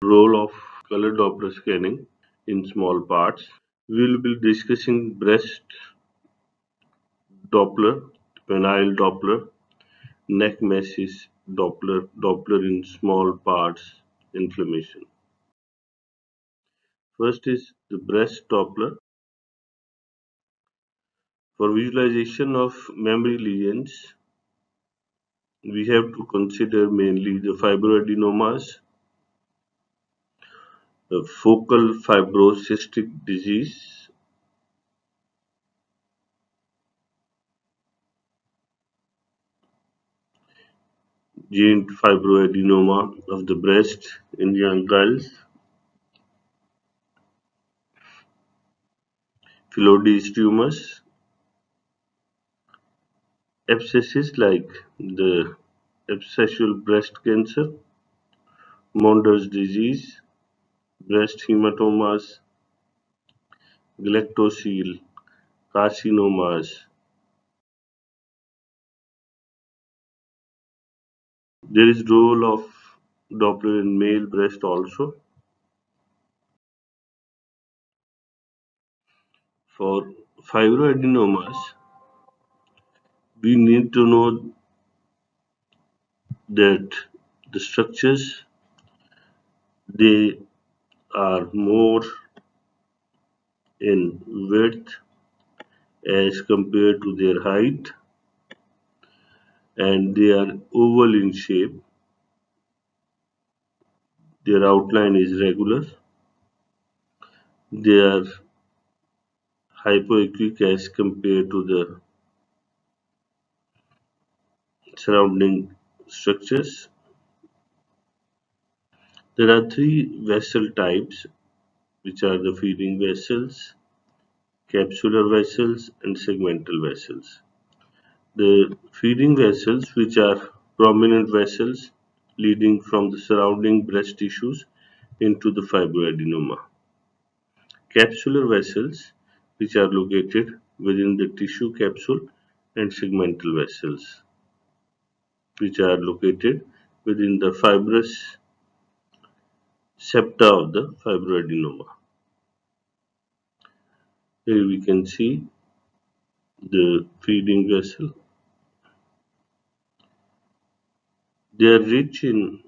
Role of color Doppler scanning in small parts. We will be discussing breast Doppler, penile Doppler, neck masses Doppler, Doppler in small parts, inflammation. First is the breast Doppler. For visualization of memory lesions, we have to consider mainly the fibroadenomas, the focal fibrocystic disease, giant fibroadenoma of the breast in young girls, Phyllodes tumors, abscesses like the abscessual breast cancer, Mondor's disease, breast hematomas, galactosile carcinomas. There is role of Doppler in male breast also. For fibroadenomas, we need to know that the structures they are more in width as compared to their height, and they are oval in shape. Their outline is regular. They are hypoechoic as compared to the surrounding structures. There are three vessel types, which are the feeding vessels, capsular vessels, and segmental vessels. The feeding vessels, which are prominent vessels leading from the surrounding breast tissues into the fibroadenoma. Capsular vessels, which are located within the tissue capsule, and segmental vessels, which are located within the fibrous septa of the fibroadenoma. Here we can see the feeding vessel. They are rich in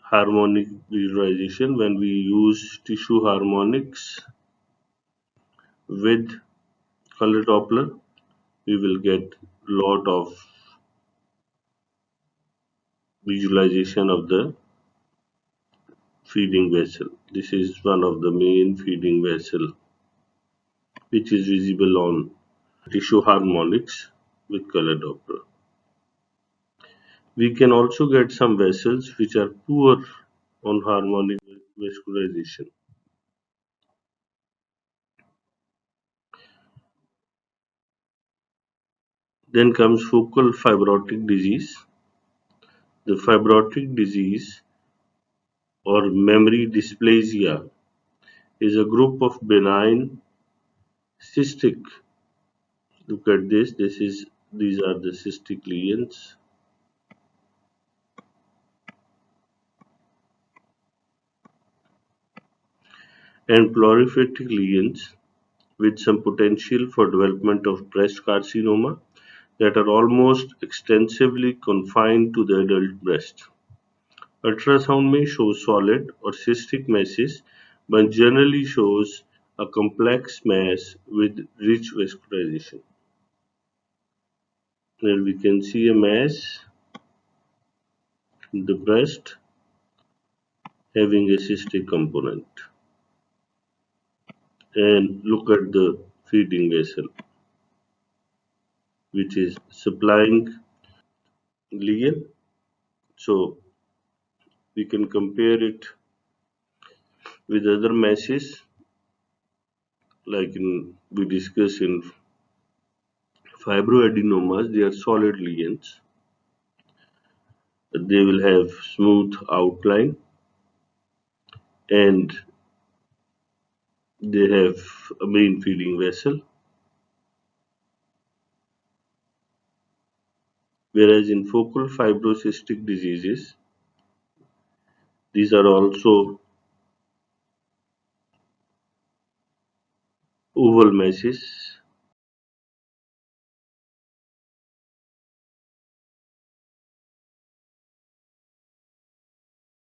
harmonic visualization. When we use tissue harmonics with color Doppler, we will get lot of visualization of the feeding vessel. This is one of the main feeding vessel which is visible on tissue harmonics with color Doppler. We can also get some vessels which are poor on harmonic vascularization. Then comes focal fibrotic disease. The fibrotic disease or memory dysplasia is a group of benign cystic. Look at this. These are the cystic lesions and proliferative lesions with some potential for development of breast carcinoma that are almost extensively confined to the adult breast. Ultrasound may show solid or cystic masses, but generally shows a complex mass with rich vascularization. Here we can see a mass in the breast having a cystic component. And look at the feeding vessel, which is supplying lesion. So we can compare it with other masses, like we discussed in fibroadenomas. They are solid lesions. They will have smooth outline and they have a main feeding vessel. Whereas in focal fibrocystic diseases, these are also oval meshes